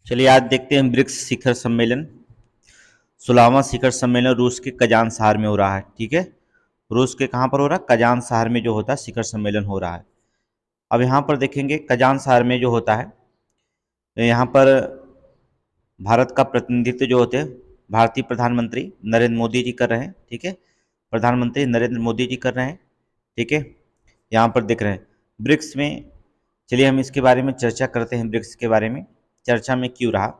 चलिए आज देखते हैं ब्रिक्स शिखर सम्मेलन। 16वां शिखर सम्मेलन रूस के कजान शहर में हो रहा है। ठीक है, रूस के कहाँ पर हो रहा है? कजान शहर में जो होता है शिखर सम्मेलन हो रहा है। अब यहाँ पर देखेंगे कजान शहर में जो होता है, तो यहाँ पर भारत का प्रतिनिधित्व जो होते हैं भारतीय प्रधानमंत्री नरेंद्र मोदी जी कर रहे हैं। ठीक है, प्रधानमंत्री नरेंद्र मोदी जी कर रहे हैं। ठीक है, यहाँ पर देख रहे हैं ब्रिक्स में। चलिए हम इसके बारे में चर्चा करते हैं। ब्रिक्स के बारे में चर्चा में क्यों रहा?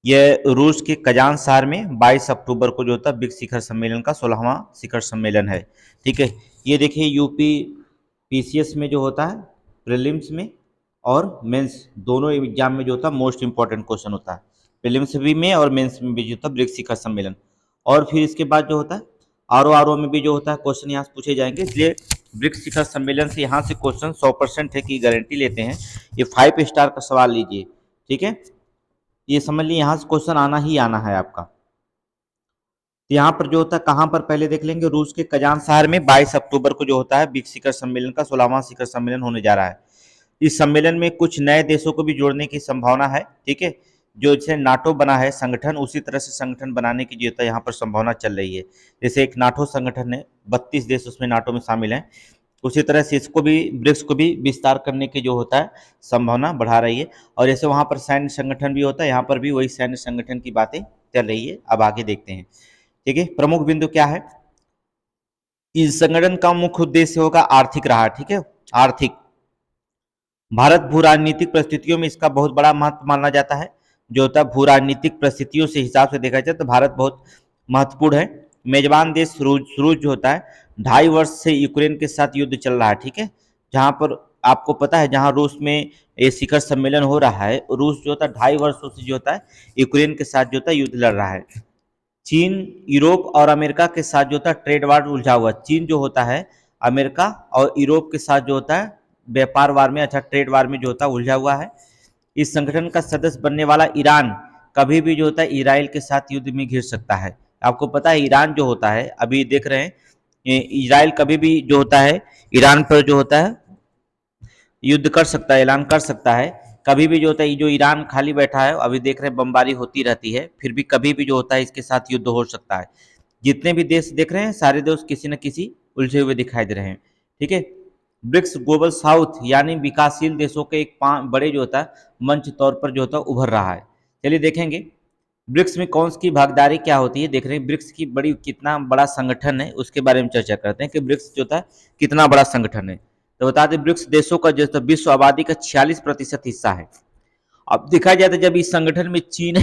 यह रूस के कजान शहर में 22 अक्टूबर को जो होता है ब्रिक्स शिखर सम्मेलन का 16वां शिखर सम्मेलन है। ठीक है, ये देखिए यूपी पीसीएस में जो होता है प्रीलिम्स में और मेंस दोनों एग्जाम में जो होता है मोस्ट इंपॉर्टेंट क्वेश्चन होता है। प्रीलिम्स भी में और मेंस में भी जो होता है ब्रिक्स शिखर सम्मेलन। और फिर इसके बाद जो होता है आर में भी जो होता है क्वेश्चन यहाँ से पूछे जाएंगे। इसलिए ब्रिक्स शिखर सम्मेलन से यहाँ से क्वेश्चन 100% है कि गारंटी लेते हैं। ये 5 स्टार का सवाल लीजिए। ठीक है, ये समझ लीजिए यहाँ से क्वेश्चन आना ही आना है आपका। तो यहाँ पर जो होता है कहाँ पर पहले देख लेंगे, रूस के कजान शहर में 22 अक्टूबर को जो होता है ब्रिक्स शिखर सम्मेलन का 16वां शिखर सम्मेलन होने जा रहा है। इस सम्मेलन में कुछ नए देशों को भी जोड़ने की संभावना है। ठीक है, जो जैसे नाटो बना है संगठन, उसी तरह से संगठन बनाने की जो होता है यहाँ पर संभावना चल रही है। जैसे एक नाटो संगठन है, 32 देश उसमें नाटो में शामिल हैं, उसी तरह से इसको भी ब्रिक्स को भी विस्तार करने की जो होता है संभावना बढ़ा रही है। और जैसे वहाँ पर सैन्य संगठन भी होता है, यहाँ पर भी वही सैन्य संगठन की बातें चल रही है। अब आगे देखते हैं। ठीक है, प्रमुख बिंदु क्या है? इस संगठन का मुख्य उद्देश्य होगा आर्थिक रहा। ठीक है, आर्थिक। भारत भू राजनीतिक परिस्थितियों में इसका बहुत बड़ा महत्व माना जाता है। जो होता है भू राजनीतिक परिस्थितियों से हिसाब से देखा जाए तो भारत बहुत महत्वपूर्ण है। मेजबान देश रूस जो होता है 2.5 वर्ष से यूक्रेन के साथ युद्ध चल रहा है। ठीक है, जहाँ पर आपको पता है जहाँ रूस में ये शिखर सम्मेलन हो रहा है, रूस जो होता है 2.5 वर्षों से जो होता है यूक्रेन के साथ जो होता है युद्ध लड़ रहा है। चीन यूरोप और अमेरिका के साथ जो होता है ट्रेड वार उलझा हुआ। चीन जो होता है अमेरिका और यूरोप के साथ जो होता है व्यापार वार में, अच्छा ट्रेड वार में जो होता है उलझा हुआ है। इस संगठन का सदस्य बनने वाला ईरान कभी भी जो होता है इसराइल के साथ युद्ध में घिर सकता है। आपको पता है ईरान जो होता है, अभी देख रहे हैं इसराइल कभी भी जो होता है ईरान पर जो होता है युद्ध कर सकता है, ऐलान कर सकता है। कभी भी जो होता है जो ईरान खाली बैठा है, अभी देख रहे हैं बमबारी होती रहती है, फिर भी कभी भी जो होता है इसके साथ युद्ध हो सकता है। जितने भी देश देख रहे हैं सारे देश किसी न किसी उलझे हुए दिखाई दे रहे हैं। ठीक है, ब्रिक्स ग्लोबल साउथ यानी विकासशील देशों के एक बड़े जो होता है मंच तौर पर जो होता है उभर रहा है। चलिए देखेंगे ब्रिक्स में कौन सी भागीदारी क्या होती है। देख रहे हैं ब्रिक्स की बड़ी कितना बड़ा संगठन है, उसके बारे में चर्चा करते हैं कि ब्रिक्स जो होता है कितना बड़ा संगठन है। तो बता दें ब्रिक्स देशों का जो विश्व आबादी का 46% हिस्सा है। अब देखा जाए तो जब इस संगठन में चीन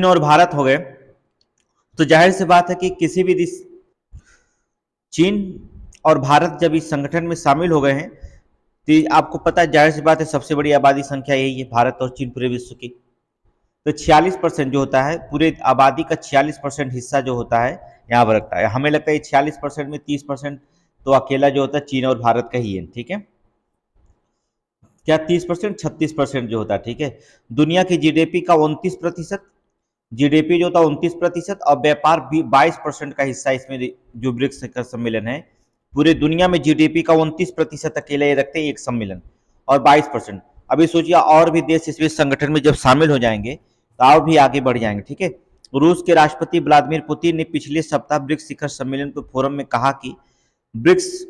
और भारत हो गए तो जाहिर सी बात है कि किसी भी देश, चीन और भारत जब इस संगठन में शामिल हो गए हैं तो आपको पता है जाहिर सी बात है सबसे बड़ी आबादी संख्या यही है, भारत और चीन पूरे विश्व की। तो 46% जो होता है पूरे आबादी का 46% हिस्सा जो होता है यहाँ पर रखता है। हमें लगता है 46% में 30% तो अकेला जो होता है चीन और भारत का ही है। ठीक है, क्या 30%, 36% जो होता है। ठीक है, दुनिया की जीडीपी का 29%, जीडीपी जो होता है 29% और व्यापार भी 22% का हिस्सा इसमें जो ब्रिक्स का सम्मेलन है। पूरे दुनिया में जीडीपी का 29% अकेले रखते हैं एक सम्मेलन और 22%। अभी सोचिए और भी देश इस संगठन में जब शामिल हो जाएंगे तो और भी आगे बढ़ जाएंगे। ठीक है, रूस के राष्ट्रपति व्लादिमीर पुतिन ने पिछले सप्ताह ब्रिक्स शिखर सम्मेलन के फोरम में कहा कि ब्रिक्स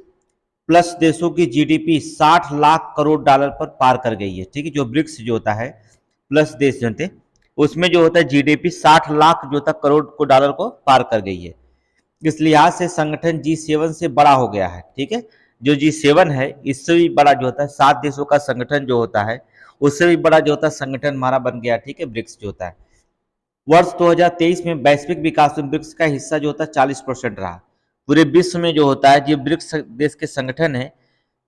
प्लस देशों की जीडीपी 60 लाख करोड़ डॉलर पर पार कर गई है। ठीक है, जो ब्रिक्स जो होता है प्लस देश जनते उसमें जो होता है जीडीपी 60 लाख जो होता करोड़ को डॉलर को पार कर गई है। इस लिहाज से संगठन G7 से बड़ा हो गया है। ठीक है, जो G7 है इससे भी बड़ा जो होता है 7 देशों का संगठन जो होता है उससे भी बड़ा जो होता है संगठन हमारा बन गया। ठीक है, ब्रिक्स जो होता है वर्ष 2023 में वैश्विक विकास में ब्रिक्स का हिस्सा जो होता है 40% रहा। पूरे विश्व में जो होता है जो ब्रिक्स देश के संगठन है,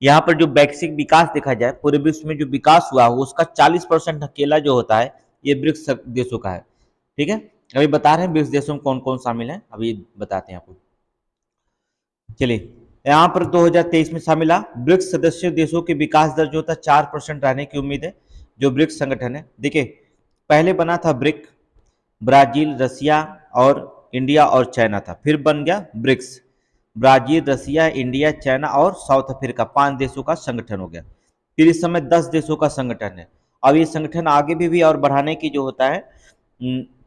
यहाँ पर जो वैश्विक विकास देखा जाए पूरे विश्व में जो विकास हुआ उसका 40% अकेला जो होता है ये ब्रिक्स देशों का है। ठीक है, अभी बता रहे हैं ब्रिक्स देशों में कौन कौन शामिल है, अभी बताते हैं आपको। चलिए यहाँ पर 2023 में शामिल ब्रिक्स सदस्य देशों के विकास दर जो होता है 4% रहने की उम्मीद है। जो ब्रिक्स संगठन है, देखिए पहले बना था ब्रिक, ब्राजील, रसिया और इंडिया और चाइना था, फिर बन गया ब्रिक्स, ब्राजील, रसिया, इंडिया, चाइना और साउथ अफ्रीका 5 देशों का संगठन हो गया। फिर इस समय 10 देशों का संगठन है अब ये संगठन आगे भी और बढ़ाने की जो होता है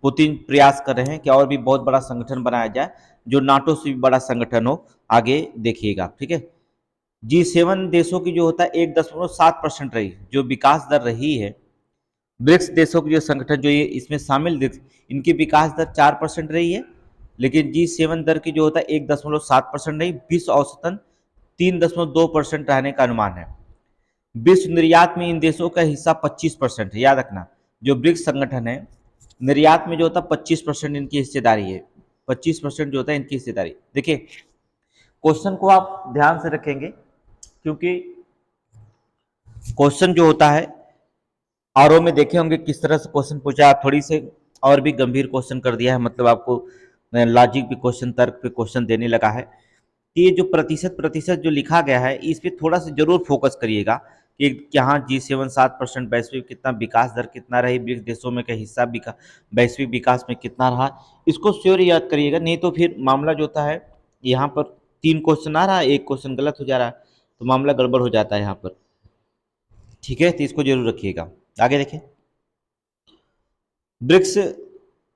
पुतिन प्रयास कर रहे हैं कि और भी बहुत बड़ा संगठन बनाया जाए, जो नाटो से भी बड़ा संगठन हो। आगे देखिएगा, ठीक है। G7 देशों की जो होता है 1.7% रही, जो विकास दर रही है। ब्रिक्स देशों की जो संगठन जो ये इसमें शामिल देश, इनकी विकास दर 4% रही है, लेकिन G7 दर की जो होता है 1.7% रही। विश्व औसतन 3.2% रहने का अनुमान है। विश्व निर्यात में इन देशों का हिस्सा 25% है। याद रखना, जो ब्रिक्स संगठन है, निर्यात में जो होता है 25% इनकी हिस्सेदारी है। 25% जो होता है इनकी हिस्सेदारी। देखिए, क्वेश्चन को आप ध्यान से रखेंगे, क्योंकि क्वेश्चन जो होता है आरओ में देखे होंगे किस तरह से क्वेश्चन पूछा, थोड़ी से और भी गंभीर क्वेश्चन कर दिया है, मतलब आपको लॉजिक पे क्वेश्चन, तर्क पे क्वेश्चन देने लगा है। ये जो प्रतिशत प्रतिशत जो लिखा गया है, इस पर थोड़ा सा जरूर फोकस करिएगा कि यहाँ G7 7% वैश्विक कितना विकास दर कितना रही, ब्रिक्स देशों में का हिस्सा वैश्विक विकास में कितना रहा, इसको श्योर याद करिएगा। नहीं तो फिर मामला जो होता है, यहाँ पर 3 क्वेश्चन आ रहा है, 1 क्वेश्चन गलत हो जा रहा है, तो मामला गड़बड़ हो जाता है यहाँ पर, ठीक है। तो इसको जरूर रखिएगा। आगे देखें, ब्रिक्स,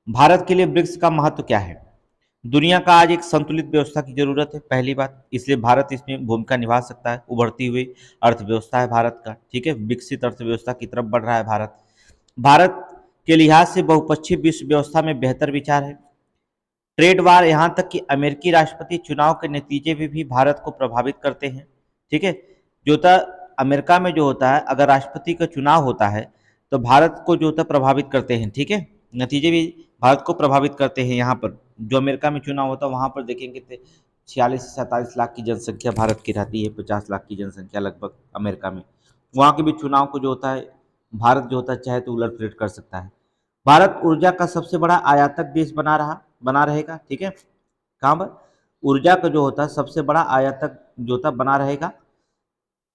भारत के लिए ब्रिक्स का महत्व क्या है। दुनिया का आज एक संतुलित व्यवस्था की जरूरत है, पहली बात, इसलिए भारत इसमें भूमिका निभा सकता है। उभरती हुई अर्थव्यवस्था है भारत का, ठीक है, विकसित अर्थव्यवस्था की तरफ बढ़ रहा है भारत। भारत के लिहाज से बहुपक्षीय विश्व व्यवस्था में बेहतर विचार है। ट्रेड वार, यहाँ तक कि अमेरिकी राष्ट्रपति चुनाव के नतीजे भी भारत को प्रभावित करते हैं, ठीक है। जो होता अमेरिका में जो होता है, अगर राष्ट्रपति का चुनाव होता है तो भारत को जो होता है प्रभावित करते हैं, ठीक है, नतीजे भी भारत को प्रभावित करते हैं। यहाँ पर जो अमेरिका में चुनाव होता है, वहाँ पर देखेंगे 46 से 47 लाख की जनसंख्या भारत की रहती है, 50 लाख की जनसंख्या लगभग अमेरिका में। वहाँ के भी चुनाव को जो होता है भारत जो होता है चाहे तो उलट पलट कर सकता है। भारत ऊर्जा का सबसे बड़ा आयातक देश बना रहेगा, ठीक है। कहाँ पर ऊर्जा का जो होता है सबसे बड़ा आयातक जो होता बना रहेगा,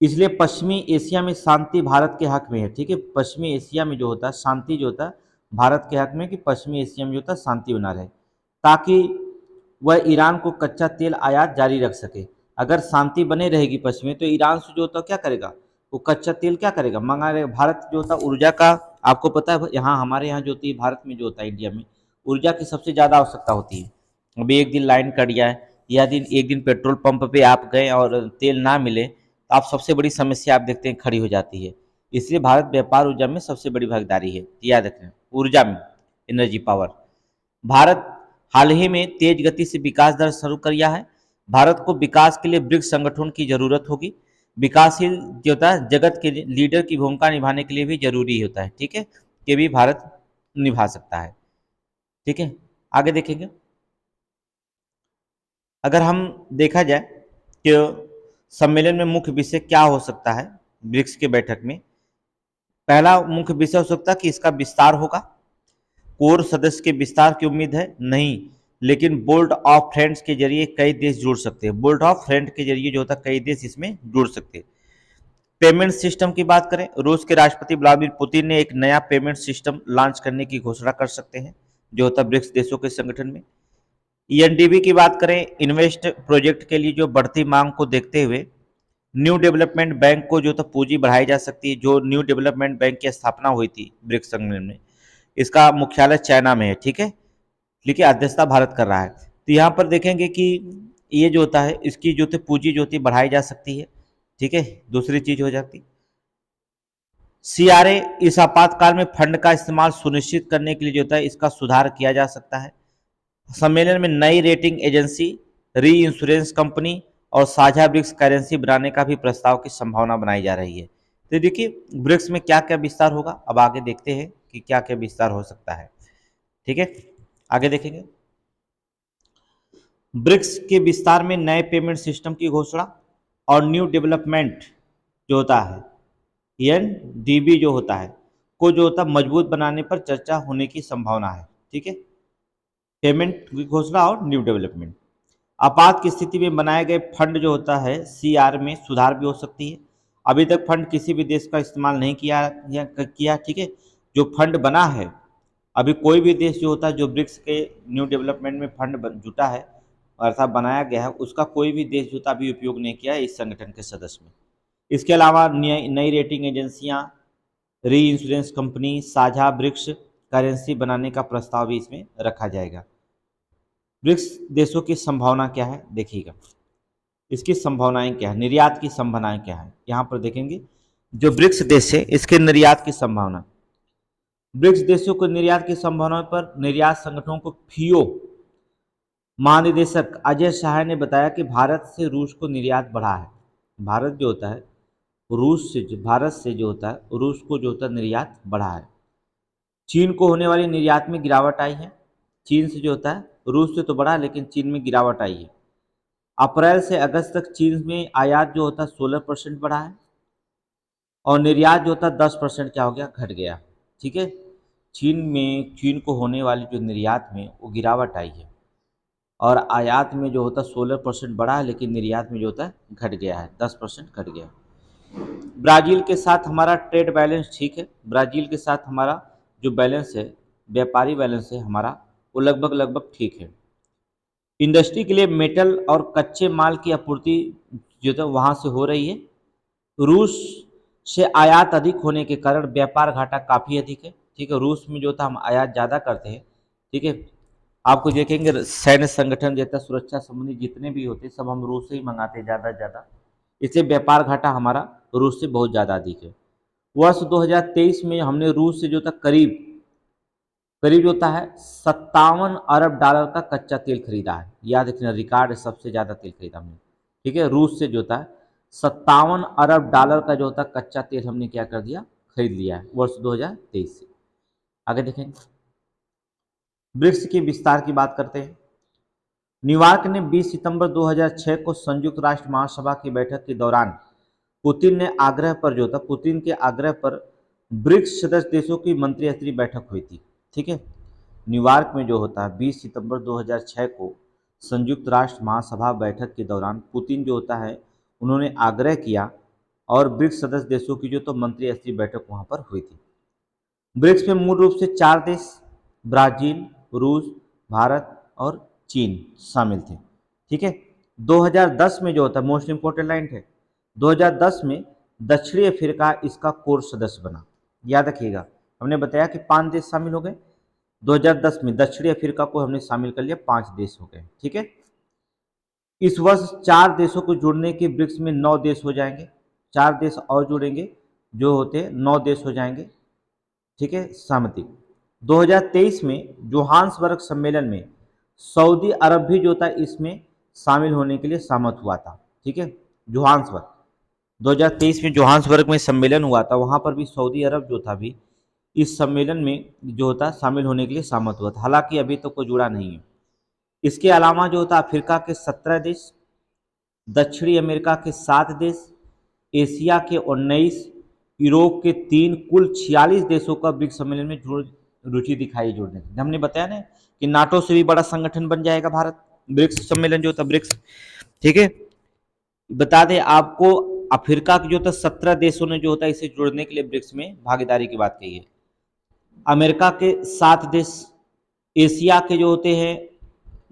इसलिए पश्चिमी एशिया में शांति भारत के हक में है, ठीक है। पश्चिमी एशिया में जो होता है शांति जो होता है भारत के हक में, कि पश्चिमी एशिया में जो होता है शांति बना रहे, ताकि वह ईरान को कच्चा तेल आयात जारी रख सके। अगर शांति बने रहेगी पश्चिम में, तो ईरान से जो होता है क्या करेगा, वो कच्चा तेल क्या करेगा, मंगा रहेगा। भारत जो होता है ऊर्जा का, आपको पता है यहाँ हमारे यहाँ जो होती है भारत में जो होता है इंडिया में ऊर्जा की सबसे ज़्यादा आवश्यकता होती है। अभी एक दिन लाइन कट जाए या एक दिन पेट्रोल पंप पे आप गए और तेल ना मिले, तो आप सबसे बड़ी समस्या आप देखते हैं खड़ी हो जाती है। इसलिए भारत व्यापार ऊर्जा में सबसे बड़ी भागीदारी है, याद रखें, ऊर्जा में, एनर्जी पावर। भारत हाल ही में तेज गति से विकास दर शुरू किया है। भारत को विकास के लिए ब्रिक्स संगठन की जरूरत होगी। विकासशील जो होता है जगत के लीडर की भूमिका निभाने के लिए भी जरूरी होता है, ठीक है, ये भी भारत निभा सकता है, ठीक है। आगे देखेंगे, अगर हम देखा जाए कि सम्मेलन में मुख्य विषय क्या हो सकता है ब्रिक्स के बैठक में, पहला मुख्य विषय हो सकता है कि इसका विस्तार होगा। कोर सदस्य के विस्तार की उम्मीद है नहीं, लेकिन बोर्ड ऑफ फ्रेंड्स के जरिए कई देश जुड़ सकते हैं। बोर्ड ऑफ फ्रेंड के जरिए जो होता है कई देश इसमें जुड़ सकते हैं। पेमेंट सिस्टम की बात करें, रूस के राष्ट्रपति व्लादिमीर पुतिन ने एक नया पेमेंट सिस्टम लॉन्च करने की घोषणा कर सकते हैं, जो होता है ब्रिक्स देशों के संगठन में। ईएनडीबी की बात करें, इन्वेस्ट प्रोजेक्ट के लिए जो बढ़ती मांग को देखते हुए न्यू डेवलपमेंट बैंक को जो तो पूंजी बढ़ाई जा सकती है। जो न्यू डेवलपमेंट बैंक की स्थापना हुई थी ब्रिक्स सम्मेलन में, इसका मुख्यालय चाइना में है, ठीक है, लेकिन अध्यक्षता भारत कर रहा है। तो यहाँ पर देखेंगे कि ये जो होता है इसकी जो पूंजी जो होती बढ़ाई जा सकती है, ठीक है। दूसरी चीज हो जाती सीआरए, इस आपातकाल में फंड का इस्तेमाल सुनिश्चित करने के लिए जो होता है इसका सुधार किया जा सकता है। सम्मेलन में नई रेटिंग एजेंसी, री इंश्योरेंस कंपनी और साझा ब्रिक्स करेंसी बनाने का भी प्रस्ताव की संभावना बनाई जा रही है। तो देखिए ब्रिक्स में क्या क्या विस्तार होगा, अब आगे देखते हैं कि क्या क्या विस्तार हो सकता है, ठीक है। आगे देखेंगे, ब्रिक्स के विस्तार में नए पेमेंट सिस्टम की घोषणा और न्यू डेवलपमेंट जो होता है एनडीबी जो होता है को जो होता है मजबूत बनाने पर चर्चा होने की संभावना है, ठीक है। पेमेंट की घोषणा और न्यू डेवलपमेंट। आपात की स्थिति में बनाए गए फंड जो होता है सीआर में सुधार भी हो सकती है। अभी तक फंड किसी भी देश का इस्तेमाल नहीं किया, ठीक है। जो फंड बना है, अभी कोई भी देश जो होता है जो ब्रिक्स के न्यू डेवलपमेंट में फंड जुटा है अर्थात बनाया गया है, उसका कोई भी देश जो होता अभी उपयोग नहीं किया है इस संगठन के सदस्य में। इसके अलावा नई रेटिंग एजेंसियां, री इंश्योरेंस कंपनी, साझा ब्रिक्स करेंसी बनाने का प्रस्ताव भी इसमें रखा जाएगा। ब्रिक्स देशों की संभावना क्या है देखिएगा, इसकी संभावनाएं क्या है, निर्यात की संभावनाएं क्या है, यहाँ पर देखेंगे। जो ब्रिक्स देश है इसके निर्यात की संभावना, ब्रिक्स देशों को निर्यात की संभावना पर निर्यात संगठनों को फियो महानिदेशक अजय शाह ने बताया कि भारत से रूस को निर्यात बढ़ा है। भारत जो होता है भारत से जो होता है रूस को जो होता है निर्यात बढ़ा है। चीन को होने वाली निर्यात में गिरावट आई है। चीन से जो होता है रूस से तो बढ़ा लेकिन चीन में गिरावट आई है। अप्रैल से अगस्त तक चीन में आयात जो होता है 16% बढ़ा है और निर्यात जो होता है 10% क्या हो गया, घट गया। ठीक है, चीन को होने वाली जो निर्यात में वो गिरावट आई है और आयात में जो होता है 16% बढ़ा है लेकिन निर्यात में जो होता है घट गया है, 10% घट गया। ब्राज़ील के साथ हमारा ट्रेड बैलेंस ठीक है। ब्राज़ील के साथ हमारा जो बैलेंस है, व्यापारी बैलेंस है हमारा, वो लगभग ठीक है। इंडस्ट्री के लिए मेटल और कच्चे माल की आपूर्ति जो है वहाँ से हो रही है। रूस से आयात अधिक होने के कारण व्यापार घाटा काफ़ी अधिक है। ठीक है, रूस में जो था हम आयात ज़्यादा करते हैं। ठीक है, आपको देखेंगे सैन्य संगठन जैसा सुरक्षा संबंधी जितने भी होते हैं सब हम रूस से ही मंगाते हैं ज़्यादा से ज़्यादा, इसलिए व्यापार घाटा हमारा रूस से बहुत ज़्यादा अधिक है। वर्ष 2023 में हमने रूस से जो था करीब जो होता है 57 अरब डॉलर का कच्चा तेल खरीदा है। याद रखना, रिकॉर्ड है, सबसे ज़्यादा तेल खरीदा हमने। ठीक है, रूस से जो होता है 57 अरब डॉलर का जो होता है कच्चा तेल हमने क्या कर दिया, खरीद लिया है वर्ष 2023 से। आगे देखेंगे, ब्रिक्स के विस्तार की बात करते हैं। न्यूयॉर्क ने 20 सितंबर 2006 को संयुक्त राष्ट्र महासभा की बैठक के दौरान पुतिन के आग्रह पर ब्रिक्स सदस्य देशों की मंत्री स्तरीय बैठक हुई थी। ठीक है, न्यूयॉर्क में जो होता है 20 सितंबर 2006 को संयुक्त राष्ट्र महासभा बैठक के दौरान पुतिन जो होता है उन्होंने आग्रह किया और ब्रिक्स सदस्य देशों की जो तो मंत्री स्तरीय बैठक वहाँ पर हुई थी। ब्रिक्स में मूल रूप से 4 देश ब्राज़ील, रूस, भारत और चीन शामिल थे। ठीक है, 2010 में जो होता है मोस्ट इम्पोर्टेंट लाइन है, 2010 में दक्षिणी अफ्रीका इसका कोर सदस्य बना। याद रखिएगा, हमने बताया कि 5 देश शामिल हो गए, 2010 में दक्षिणी अफ्रीका को हमने शामिल कर लिया, 5 देश हो गए। ठीक है, इस वर्ष 4 देशों को जुड़ने के ब्रिक्स में 9 देश हो जाएंगे। 4 देश और जुड़ेंगे जो होते 9 देश हो जाएंगे। ठीक है, सहमति। 2023 में जोहान्सबर्ग सम्मेलन में सऊदी अरब भी जो था इसमें शामिल होने के लिए सहमत हुआ था। ठीक है, जोहान्सबर्ग 2023 में जोहान्सबर्ग में सम्मेलन हुआ था, वहाँ पर भी सऊदी अरब जो था भी इस सम्मेलन में जो होता शामिल होने के लिए सहमत हुआ था, हालांकि अभी तक तो कोई जुड़ा नहीं है। इसके अलावा जो होता अफ्रीका के 17 देश, दक्षिणी अमेरिका के 7 देश, एशिया के 19, यूरोप के 3, कुल 46 देशों का ब्रिक्स सम्मेलन में रुचि दिखाई जुड़ने की। हमने बताया ना कि नाटो से भी बड़ा संगठन बन जाएगा भारत, ब्रिक्स सम्मेलन जो होता ब्रिक्स। ठीक है, बता दें आपको अफ्रीका के जो होता 17 देशों ने जो होता इसे जुड़ने के लिए ब्रिक्स में भागीदारी की बात कही है। अमेरिका के 7 देश, एशिया के जो होते हैं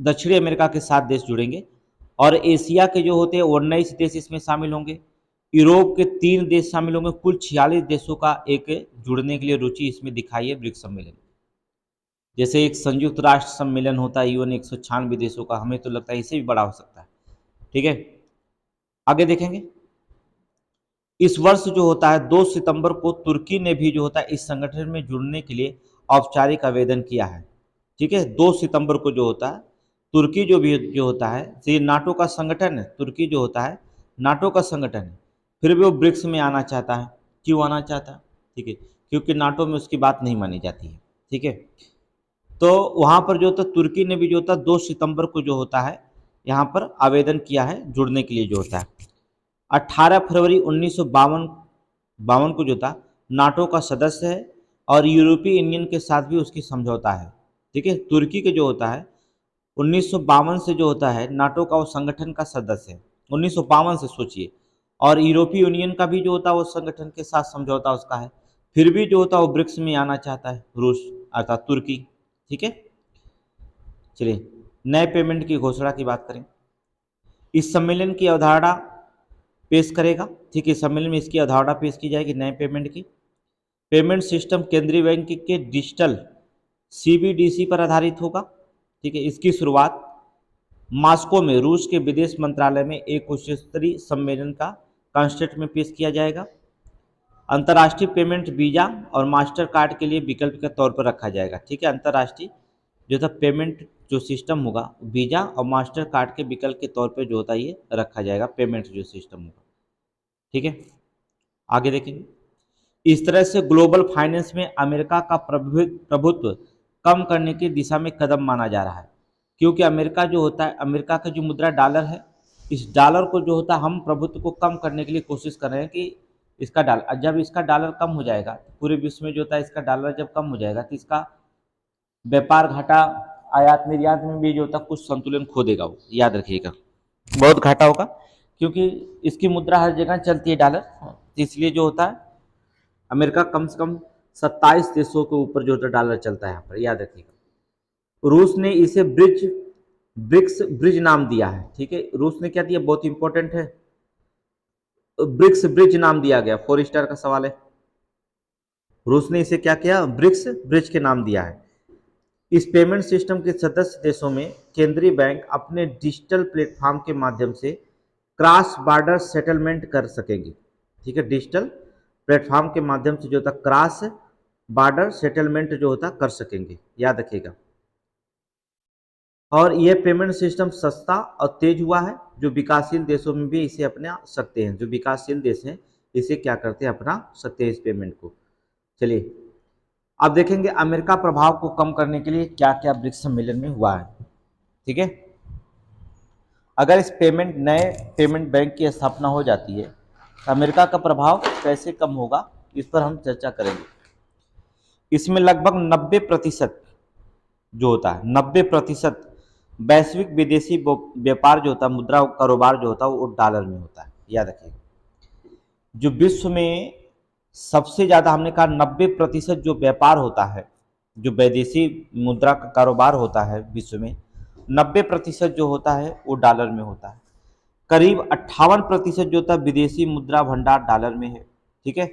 दक्षिणी अमेरिका के 7 देश जुड़ेंगे और एशिया के जो होते हैं 19 देश इसमें शामिल होंगे, यूरोप के 3 देश शामिल होंगे। कुल 46 देशों का एक जुड़ने के लिए रुचि इसमें दिखाई है ब्रिक्स सम्मेलन। जैसे एक संयुक्त राष्ट्र सम्मेलन होता है यूएन 196 देशों का, हमें तो लगता है इससे भी बड़ा हो सकता है। ठीक है, आगे देखेंगे। इस वर्ष जो होता है 2 सितंबर को तुर्की ने भी जो होता है इस संगठन में जुड़ने के लिए औपचारिक आवेदन किया है। ठीक है, 2 सितंबर को जो होता है तुर्की जो होता है, ये नाटो का संगठन है, तुर्की जो होता है नाटो का संगठन है, फिर भी वो ब्रिक्स में आना चाहता है। क्यों आना चाहता है? ठीक है, क्योंकि नाटो में उसकी बात नहीं मानी जाती है। ठीक है, तो वहाँ पर जो होता तुर्की ने भी जो होता 2 सितंबर को जो होता है यहाँ पर आवेदन किया है जुड़ने के लिए जो होता है। 18 फरवरी 1952 को जो था नाटो का सदस्य है और यूरोपीय यूनियन के साथ भी उसकी समझौता है। ठीक है, तुर्की के जो होता है 1952 से जो होता है नाटो का वो संगठन का सदस्य है, 1952 से सोचिए, और यूरोपीय यूनियन का भी जो होता है वो संगठन के साथ समझौता उसका है, फिर भी जो होता है वो ब्रिक्स में आना चाहता है रूस अर्थात तुर्की। ठीक है, चलिए नए पेमेंट की घोषणा की बात करें। इस सम्मेलन की अवधारणा पेश करेगा। ठीक है, सम्मेलन में इसकी अवधारणा पेश की जाएगी नए पेमेंट की। पेमेंट सिस्टम केंद्रीय बैंक के डिजिटल सीबीडीसी पर आधारित होगा। ठीक है, इसकी शुरुआत मॉस्को में रूस के विदेश मंत्रालय में एक उच्च स्तरीय सम्मेलन का कॉन्स्टेंट में पेश किया जाएगा। अंतर्राष्ट्रीय पेमेंट वीजा और मास्टर कार्ड के लिए विकल्प के तौर पर रखा जाएगा। ठीक है, अंतर्राष्ट्रीय जो था पेमेंट जो सिस्टम होगा वीजा और मास्टर कार्ड के विकल्प के तौर पर जो होता है ये रखा जाएगा, पेमेंट जो सिस्टम होगा। ठीक है, आगे देखेंगे। इस तरह से ग्लोबल फाइनेंस में अमेरिका का प्रभुत्व कम करने की दिशा में कदम माना जा रहा है, क्योंकि अमेरिका जो होता है, अमेरिका का जो मुद्रा डॉलर है, इस डॉलर को जो होता है हम प्रभुत्व को कम करने के लिए कोशिश कर रहे हैं कि इसका डॉलर, जब इसका डॉलर कम हो जाएगा पूरे विश्व में जो होता है इसका डॉलर जब कम हो जाएगा तो इसका व्यापार घाटा, आयात निर्यात में भी जो होता है कुछ संतुलन खो देगा, वो याद रखिएगा, बहुत घाटा होगा, क्योंकि इसकी मुद्रा हर जगह चलती है डॉलर, तो इसलिए जो होता है अमेरिका कम से कम 27 देशों के ऊपर जो होता है डॉलर चलता है यहाँ पर, याद रखिएगा। रूस ने इसे ब्रिक्स नाम दिया है। ठीक है, रूस ने क्या दिया, बहुत इंपॉर्टेंट है, ब्रिक्स नाम दिया गया। 4 स्टार का सवाल है। रूस ने इसे क्या किया, ब्रिक्स के नाम दिया है। इस पेमेंट सिस्टम के सदस्य देशों में केंद्रीय बैंक अपने डिजिटल प्लेटफॉर्म के माध्यम से क्रॉस बॉर्डर सेटलमेंट कर सकेंगे। ठीक है, डिजिटल प्लेटफॉर्म के माध्यम से जो होता क्रॉस बॉर्डर सेटलमेंट जो होता कर सकेंगे, याद रखिएगा। और यह पेमेंट सिस्टम सस्ता और तेज हुआ है, जो विकासशील देशों में भी इसे अपना सकते हैं, जो विकासशील देश हैं इसे क्या करते हैं, अपना सकते हैं इस पेमेंट को। चलिए अब देखेंगे अमेरिका प्रभाव को कम करने के लिए क्या क्या ब्रिक्स सम्मेलन में हुआ है। ठीक है, अगर इस नए पेमेंट बैंक की स्थापना हो जाती है तो अमेरिका का प्रभाव कैसे कम होगा, इस पर हम चर्चा करेंगे। इसमें लगभग 90% जो होता है, 90% वैश्विक विदेशी व्यापार जो होता है, मुद्रा कारोबार जो होता है वो डॉलर में होता है, याद रखिएगा। जो विश्व में सबसे ज़्यादा हमने कहा 90% जो व्यापार होता है, जो विदेशी मुद्रा का कारोबार होता है विश्व में, 90% जो होता है वो डॉलर में होता है। करीब 58% जो होता है विदेशी मुद्रा भंडार डॉलर में है। ठीक है,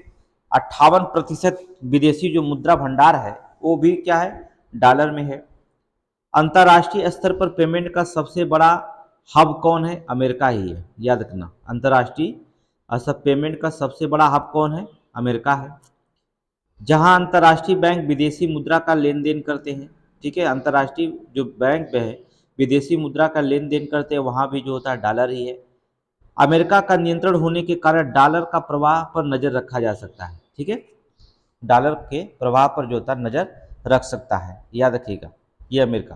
58% विदेशी जो मुद्रा भंडार है वो भी क्या है, डॉलर में है। अंतर्राष्ट्रीय स्तर पर पेमेंट का सबसे बड़ा हब कौन है, अमेरिका ही है, याद रखना। अंतर्राष्ट्रीय स्तर पेमेंट का सबसे बड़ा हब कौन है, अमेरिका है। जहां अंतर्राष्ट्रीय बैंक विदेशी मुद्रा का लेन देन करते हैं। ठीक है, अंतर्राष्ट्रीय जो बैंक है विदेशी मुद्रा का लेन देन करते हैं, वहां भी जो होता है डॉलर ही है। अमेरिका का नियंत्रण होने के कारण डॉलर का प्रवाह पर नजर रखा जा सकता है। ठीक है, डॉलर के प्रवाह पर जो होता है नजर रख सकता है, याद रखिएगा, ये अमेरिका।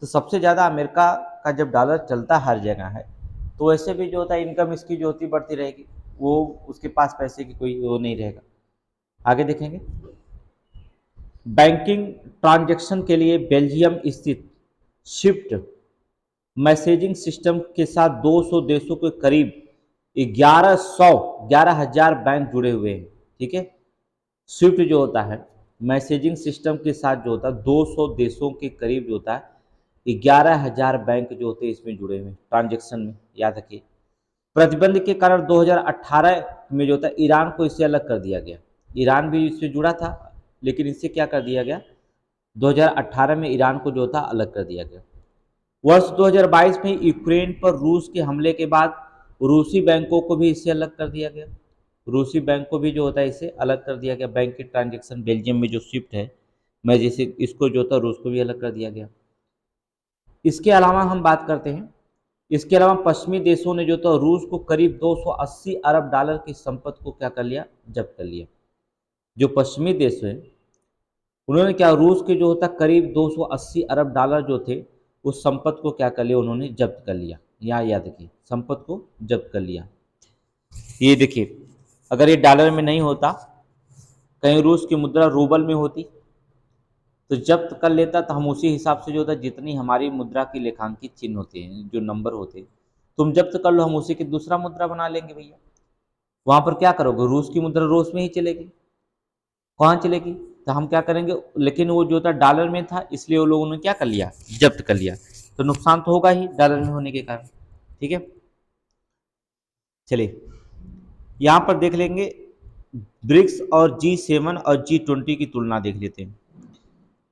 तो सबसे ज़्यादा अमेरिका का जब डॉलर चलता हर जगह है तो वैसे भी जो होता है इनकम इसकी जो होती बढ़ती रहेगी, वो उसके पास पैसे की कोई वो नहीं रहेगा। आगे देखेंगे, बैंकिंग ट्रांजैक्शन के लिए बेल्जियम स्थित स्विफ्ट मैसेजिंग सिस्टम के साथ 200 देशों के करीब 11,000 बैंक जुड़े हुए हैं। ठीक है, स्विफ्ट जो होता है मैसेजिंग सिस्टम के साथ जो होता है 200 देशों के करीब जो होता है 11,000 बैंक जो होते हैं इसमें जुड़े हुए हैं ट्रांजैक्शन में, याद रखिए। प्रतिबंध के कारण 2018 में जो होता है ईरान को इससे अलग कर दिया गया। ईरान भी इससे जुड़ा था लेकिन इससे क्या कर दिया गया, 2018 में ईरान को जो था अलग कर दिया गया। वर्ष 2022 में यूक्रेन पर रूस के हमले के बाद रूसी बैंकों को भी इससे अलग कर दिया गया। रूसी बैंक को भी जो होता है इसे अलग कर दिया गया। बैंक के ट्रांजैक्शन बेल्जियम में जो स्विफ्ट है, मैं जैसे इसको जो था रूस को भी अलग कर दिया गया। इसके अलावा हम बात करते हैं, इसके अलावा पश्चिमी देशों ने जो था रूस को करीब 280 अरब डॉलर की संपत्ति को क्या कर लिया, जब्त कर लिया। जो पश्चिमी देश है उन्होंने क्या, रूस के जो होता करीब 280 अरब डॉलर जो थे उस संपत्ति को क्या कर लिया, उन्होंने जब्त कर लिया। यहाँ याद रखिए, संपत्ति को जब्त कर लिया। ये देखिए, अगर ये डॉलर में नहीं होता, कहीं रूस की मुद्रा रूबल में होती तो जब्त कर लेता, तो हम उसी हिसाब से जो होता जितनी हमारी मुद्रा की लेखांकित चिन्ह होते हैं, जो नंबर होते हैं, तुम जब्त कर लो, हम उसी की दूसरा मुद्रा बना लेंगे भैया। वहां पर क्या करोगे, रूस की मुद्रा रूस में ही चलेगी, कहाँ चलेगी, तो हम क्या करेंगे, लेकिन वो जो था डॉलर में था इसलिए वो लोगों ने क्या कर लिया, जब्त कर लिया। तो नुकसान तो होगा ही डॉलर में होने के कारण। ठीक है, चलिए यहाँ पर देख लेंगे ब्रिक्स और G7 और G20 की तुलना देख लेते हैं।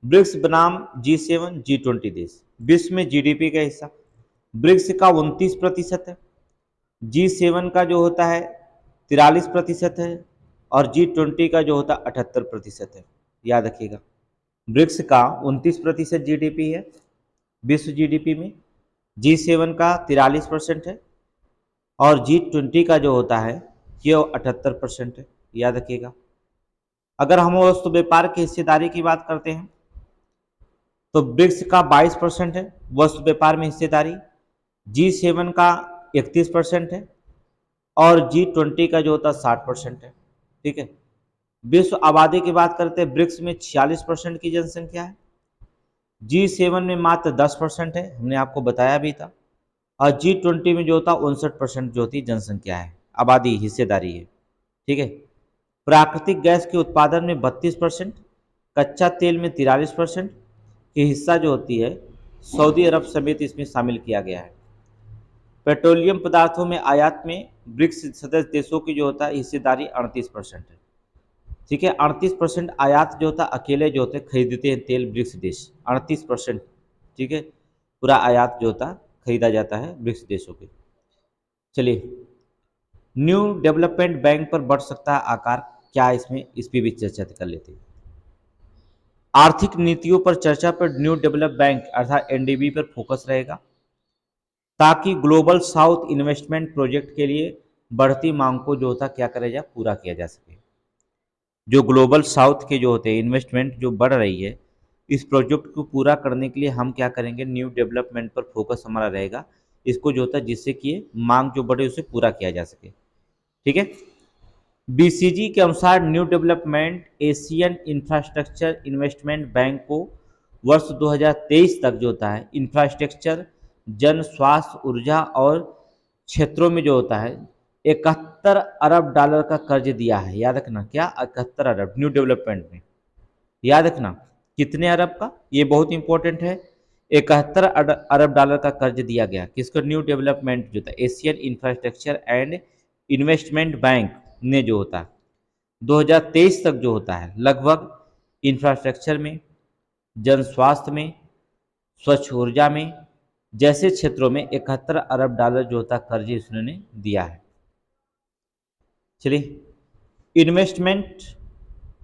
ब्रिक्स बनाम G7 G20 देश। विश्व में जीडीपी का हिस्सा ब्रिक्स का 29% है, G7 का जो होता है 43% है और G20 का जो होता है 78% है। याद रखिएगा, ब्रिक्स का 29% जीडीपी है विश्व जीडीपी में, G7 का 43% है और G20 का जो होता है ये 78% है। याद रखिएगा। अगर हम वस्तु व्यापार की हिस्सेदारी की बात करते हैं तो ब्रिक्स का 22% है वस्तु व्यापार में हिस्सेदारी, G7 का 31% है और G20 का जो होता है 60% है। ठीक है। विश्व आबादी की बात करते हैं, ब्रिक्स में 46% की जनसंख्या है, G7 में मात्र 10% है, हमने आपको बताया भी था, और G20 में जो होता है 59% जो होती जनसंख्या है, आबादी हिस्सेदारी है। ठीक है। प्राकृतिक गैस के उत्पादन में 32%, कच्चा तेल में 43% की हिस्सा जो होती है सऊदी अरब समेत इसमें शामिल किया गया है। पेट्रोलियम पदार्थों में आयात में ब्रिक्स सदस्य देशों की जो होता है हिस्सेदारी 38% है। ठीक है। 38% आयात जो होता है अकेले जो होते हैं खरीदते हैं तेल ब्रिक्स देश, 38%। ठीक है। पूरा आयात जो होता है खरीदा जाता है ब्रिक्स देशों के। चलिए, न्यू डेवलपमेंट बैंक पर बढ़ सकता है आकार, क्या इसमें इस पर भी चर्चा कर लेते हैं। आर्थिक नीतियों पर चर्चा पर न्यू डेवलप बैंक अर्थात एनडीबी पर फोकस रहेगा ताकि ग्लोबल साउथ इन्वेस्टमेंट प्रोजेक्ट के लिए बढ़ती मांग को जो होता क्या करा जाए, पूरा किया जा सके। जो ग्लोबल साउथ के जो होते हैं इन्वेस्टमेंट जो बढ़ रही है, इस प्रोजेक्ट को पूरा करने के लिए हम क्या करेंगे, न्यू डेवलपमेंट पर फोकस हमारा रहेगा, इसको जो होता है जिससे कि मांग जो बढ़े उसे पूरा किया जा सके। ठीक है। बीसीजी के अनुसार new development Asian infrastructure investment bank को वर्ष 2023 तक जो होता है इंफ्रास्ट्रक्चर, जन स्वास्थ्य, ऊर्जा और क्षेत्रों में जो होता है 71 अरब डॉलर का कर्ज दिया है। याद रखना, क्या 71 अरब न्यू डेवलपमेंट में। याद रखना कितने अरब का, ये बहुत इंपॉर्टेंट है। 71 अरब डॉलर का कर्ज दिया गया किसको, न्यू डेवलपमेंट जो था Asian infrastructure and investment bank ने जो होता है 2023 तक जो होता है लगभग इंफ्रास्ट्रक्चर में, जन स्वास्थ्य में, स्वच्छ ऊर्जा में जैसे क्षेत्रों में 71 अरब डॉलर जो होता है कर्ज उसने दिया है। चलिए, इन्वेस्टमेंट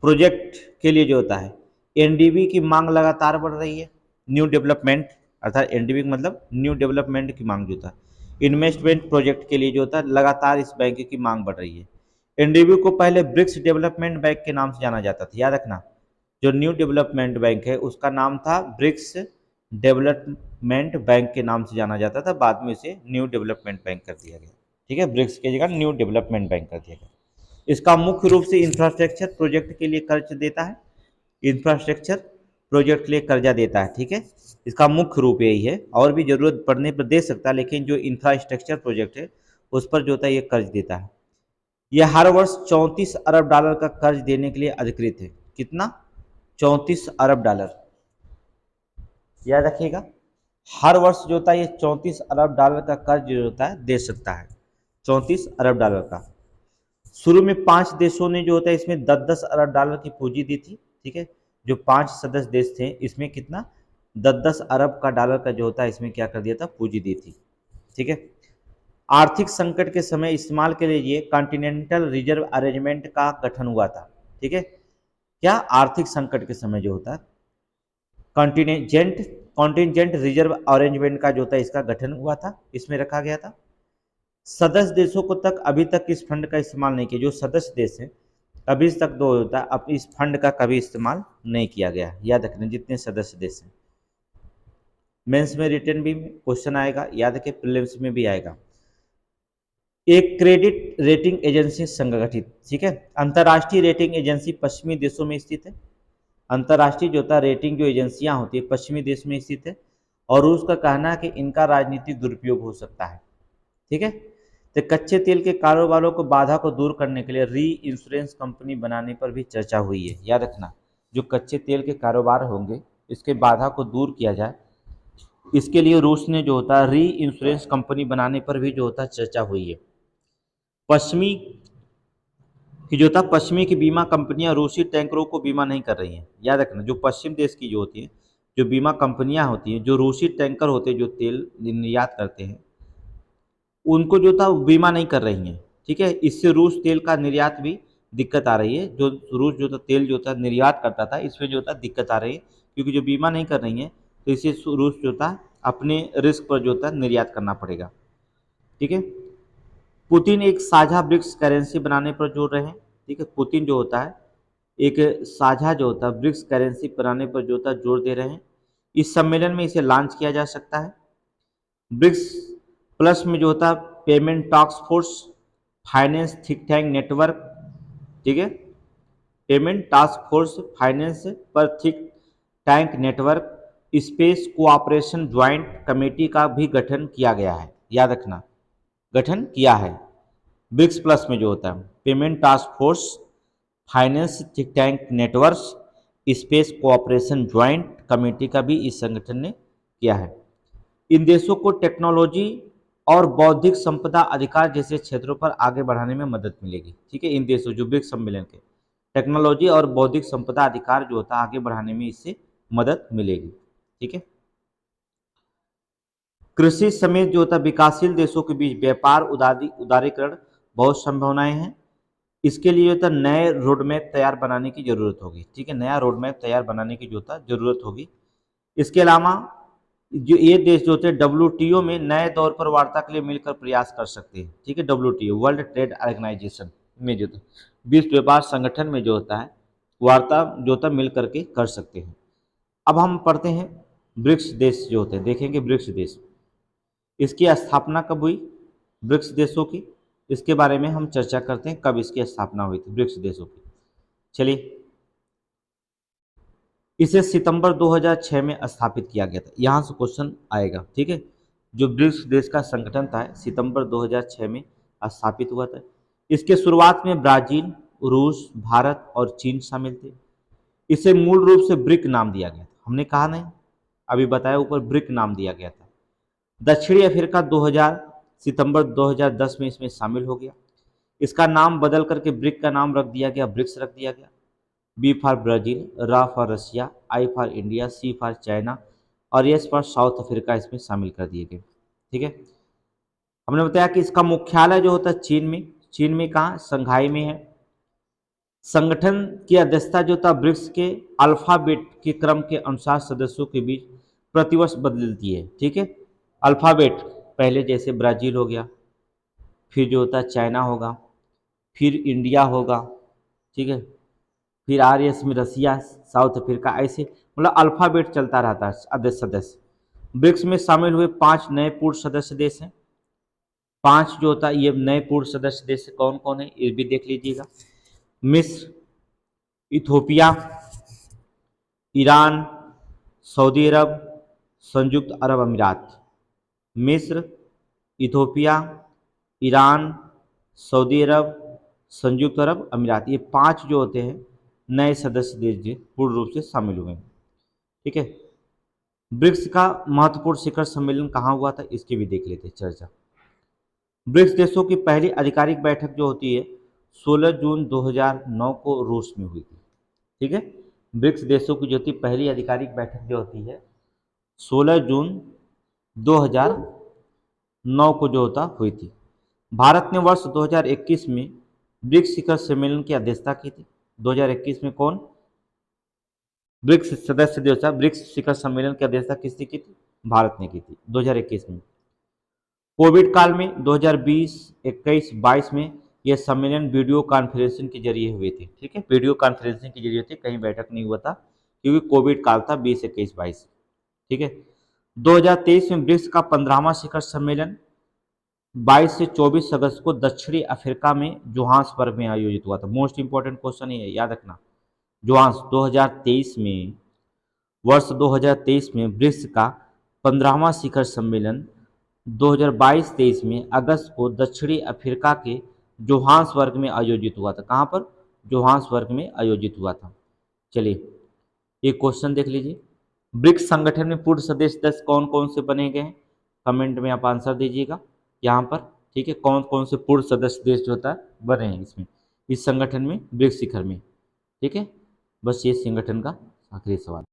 प्रोजेक्ट के लिए जो होता है एनडीबी की मांग लगातार बढ़ रही है। न्यू डेवलपमेंट अर्थात एनडीबी का मतलब न्यू डेवलपमेंट की मांग जो होता है इन्वेस्टमेंट प्रोजेक्ट के लिए जो होता है लगातार इस बैंक की मांग बढ़ रही है। एनडीबी को पहले ब्रिक्स डेवलपमेंट बैंक के नाम से जाना जाता था। याद रखना, जो न्यू डेवलपमेंट बैंक है उसका नाम था ब्रिक्स डेवलपमेंट बैंक के नाम से जाना जाता था, बाद में इसे न्यू डेवलपमेंट बैंक कर दिया गया। ठीक है। ब्रिक्स की जगह न्यू डेवलपमेंट बैंक कर दिया गया। इसका मुख्य रूप से इंफ्रास्ट्रक्चर प्रोजेक्ट के लिए कर्ज देता है, इंफ्रास्ट्रक्चर प्रोजेक्ट के लिए कर्जा देता है। ठीक है। इसका मुख्य रूप यही है, और भी जरूरत पड़ने पर दे सकता है, लेकिन जो इंफ्रास्ट्रक्चर प्रोजेक्ट है उस पर जो होता है ये कर्ज देता है। यह हर वर्ष 34 अरब डॉलर का कर्ज देने के लिए अधिकृत है। कितना, 34 अरब डॉलर। याद रखिएगा, हर वर्ष जो होता है ये 34 अरब डॉलर का कर्ज जो होता है दे सकता है, 34 अरब डॉलर का। शुरू में 5 देशों ने जो होता है इसमें 10-10 अरब डॉलर की पूंजी दी थी। ठीक है। जो 5 सदस्य देश थे इसमें कितना 10-10 अरब का डॉलर का जो होता है इसमें क्या कर दिया था, पूंजी दी थी। ठीक है। आर्थिक संकट के समय इस्तेमाल के लिए कॉन्टिनेंटल रिजर्व अरेंजमेंट का गठन हुआ था। ठीक है। क्या, आर्थिक संकट के समय जो होता है कॉन्टिजेंट रिजर्व अरेंजमेंट का जो होता है इसका गठन हुआ था, इसमें रखा गया था। सदस्य देशों को तक अभी तक इस फंड का इस्तेमाल नहीं किया। जो सदस्य देश है अभी तक दो होता है, अब इस फंड का कभी इस्तेमाल नहीं किया गया। याद रखना, जितने सदस्य देश हैं। मेंस में रिटर्न भी क्वेश्चन आएगा, याद रखें प्रीलिम्स में भी आएगा। एक क्रेडिट रेटिंग एजेंसी संगठित। ठीक है। अंतर्राष्ट्रीय रेटिंग एजेंसी पश्चिमी देशों में स्थित है। अंतर्राष्ट्रीय जो होता है रेटिंग जो एजेंसियां होती है पश्चिमी देश में स्थित है, और रूस का कहना है कि इनका राजनीतिक दुरुपयोग हो सकता है। ठीक है। तो कच्चे तेल के कारोबारों को बाधा को दूर करने के लिए री इंश्योरेंस कंपनी बनाने पर भी चर्चा हुई है। याद रखना, जो कच्चे तेल के कारोबार होंगे इसके बाधा को दूर किया जाए, इसके लिए रूस ने जो होता है री इंश्योरेंस कंपनी बनाने पर भी जो होता है चर्चा हुई है। पश्चिमी कि जो था पश्चिमी की बीमा कंपनियां रूसी टैंकरों को बीमा नहीं कर रही हैं। याद रखना, जो पश्चिम देश की जो होती हैं, जो बीमा कंपनियां होती हैं, जो रूसी टैंकर होते हैं जो तेल निर्यात करते हैं, उनको जो था वो बीमा नहीं कर रही हैं। ठीक है, इससे रूस तेल का निर्यात भी दिक्कत आ रही है। जो रूस जो था तेल जो था निर्यात करता था, इसमें जो था दिक्कत आ रही है, क्योंकि जो बीमा नहीं कर रही हैं तो इसे रूस जो था अपने रिस्क पर जो था निर्यात करना पड़ेगा। ठीक है, पुतिन एक साझा ब्रिक्स करेंसी बनाने पर जोर रहे हैं। ठीक है, पुतिन जो होता है एक साझा जो होता है ब्रिक्स करेंसी बनाने पर जो होता है जोर दे रहे हैं। इस सम्मेलन में इसे लॉन्च किया जा सकता है। ब्रिक्स प्लस में जो होता है payment task force, finance think tank network, ठीक है, पेमेंट टास्क फोर्स, फाइनेंस पर think tank network, space cooperation joint committee का भी गठन किया गया है। याद रखना, गठन किया है। ब्रिक्स प्लस में जो होता है payment task force, finance think tank network, space cooperation joint committee का भी इस संगठन ने किया है। इन देशों को टेक्नोलॉजी और बौद्धिक संपदा अधिकार जैसे क्षेत्रों पर आगे बढ़ाने में मदद मिलेगी। ठीक है, इन देशों जो ब्रिक्स सम्मेलन के टेक्नोलॉजी और बौद्धिक संपदा अधिकार जो होता है आगे बढ़ाने में इससे मदद मिलेगी। ठीक है, कृषि समेत जो होता है विकासशील देशों के बीच व्यापार उदारीकरण बहुत संभावनाएं हैं। इसके लिए जो होता है नए रोडमैप तैयार बनाने की जरूरत होगी। ठीक है, नया रोडमैप तैयार बनाने की जो होता है जरूरत होगी। इसके अलावा जो ये देश जो होते हैं WTO में नए तौर पर वार्ता के लिए मिलकर प्रयास कर सकते हैं। ठीक है, WTO वर्ल्ड ट्रेड ऑर्गेनाइजेशन में जो विश्व व्यापार संगठन में जो होता है वार्ता जो होता है मिल करके कर सकते हैं। अब हम पढ़ते हैं ब्रिक्स देश जो होते हैं, देखेंगे ब्रिक्स देश, इसकी स्थापना कब हुई ब्रिक्स देशों की, इसके बारे में हम चर्चा करते हैं, कब इसकी स्थापना हुई थी ब्रिक्स देशों की। चलिए, इसे सितंबर 2006 में स्थापित किया गया था। यहाँ से क्वेश्चन आएगा। ठीक है, जो ब्रिक्स देश का संगठन था सितंबर 2006 में स्थापित हुआ था। इसके शुरुआत में ब्राजील, रूस, भारत और चीन शामिल थे। इसे मूल रूप से ब्रिक नाम दिया गया था। हमने कहा नहीं, अभी बताया ऊपर, ब्रिक नाम दिया गया था। दक्षिणी अफ्रीका 2000 सितंबर 2010 में इसमें शामिल हो गया। इसका नाम बदल करके ब्रिक का नाम रख दिया गया, ब्रिक्स रख दिया गया। B for Brazil, R for Russia, I for India, C for China और S फॉर साउथ अफ्रीका इसमें शामिल कर दिए गए। ठीक है, हमने बताया कि इसका मुख्यालय जो होता है चीन में। चीन में कहाँ? शंघाई में है। संगठन की अध्यक्षता जो था ब्रिक्स के अल्फाबेट के क्रम के अनुसार सदस्यों के बीच प्रतिवर्ष बदलती है। ठीक है, अल्फाबेट पहले जैसे ब्राज़ील हो गया, फिर जो होता है चाइना होगा, फिर इंडिया होगा, ठीक है, फिर RS में रसिया, साउथ अफ्रीका, ऐसे मतलब अल्फ़ाबेट चलता रहता है सदस्य। ब्रिक्स में शामिल हुए 5 नए पूर्ण सदस्य देश हैं। 5 जो होता है ये नए पूर्ण सदस्य देश कौन कौन है ये भी देख लीजिएगा। मिस्र, इथोपिया, ईरान, सऊदी अरब, संयुक्त अरब अमीरात। मिस्र, इथोपिया, ईरान, सऊदी अरब, संयुक्त अरब अमीरात, ये 5 जो होते हैं नए सदस्य देश जो पूर्ण रूप से शामिल हुए हैं। ठीक है, ब्रिक्स का महत्वपूर्ण शिखर सम्मेलन कहाँ हुआ था इसकी भी देख लेते हैं चर्चा। ब्रिक्स देशों की पहली आधिकारिक बैठक जो होती है 16 जून 2009 को रूस में हुई थी। ठीक है, ब्रिक्स देशों की जो थी पहली आधिकारिक बैठक जो होती है 16 जून 2009 को जो होता हुई थी। भारत ने वर्ष 2021 में ब्रिक्स शिखर सम्मेलन की अध्यक्षता की थी। 2021 में कौन ब्रिक्स सदस्य देश था? ब्रिक्स शिखर सम्मेलन की अध्यक्षता किसने की थी? भारत ने की थी 2021 में। कोविड काल में 2020, 21, 22 में यह सम्मेलन वीडियो कॉन्फ्रेंसिंग के जरिए हुए थे। ठीक है, वीडियो कॉन्फ्रेंसिंग के जरिए थे, कहीं बैठक नहीं हुआ था क्योंकि कोविड काल था 20, 21, 22। ठीक है, 2023 में ब्रिक्स का 15वां शिखर सम्मेलन 22 से 24 अगस्त को दक्षिणी अफ्रीका में जोहान्सबर्ग में आयोजित हुआ था। मोस्ट इंपॉर्टेंट क्वेश्चन ये है, याद रखना। जोहान्स 2023 में, वर्ष 2023 में ब्रिक्स का 15वां शिखर सम्मेलन 2022-23 में अगस्त को दक्षिणी अफ्रीका के जोहान्सबर्ग में आयोजित हुआ था। कहाँ पर? जोहान्सबर्ग में आयोजित हुआ था। चलिए एक क्वेश्चन देख लीजिए, ब्रिक्स संगठन में पूर्ण सदस्य देश कौन कौन से बने गए हैं? कमेंट में आप आंसर दीजिएगा यहाँ पर। ठीक है, कौन कौन से पूर्ण सदस्य देश जो होता है बने हैं इसमें, इस संगठन में, ब्रिक्स शिखर में। ठीक है, बस ये संगठन का आखिरी सवाल।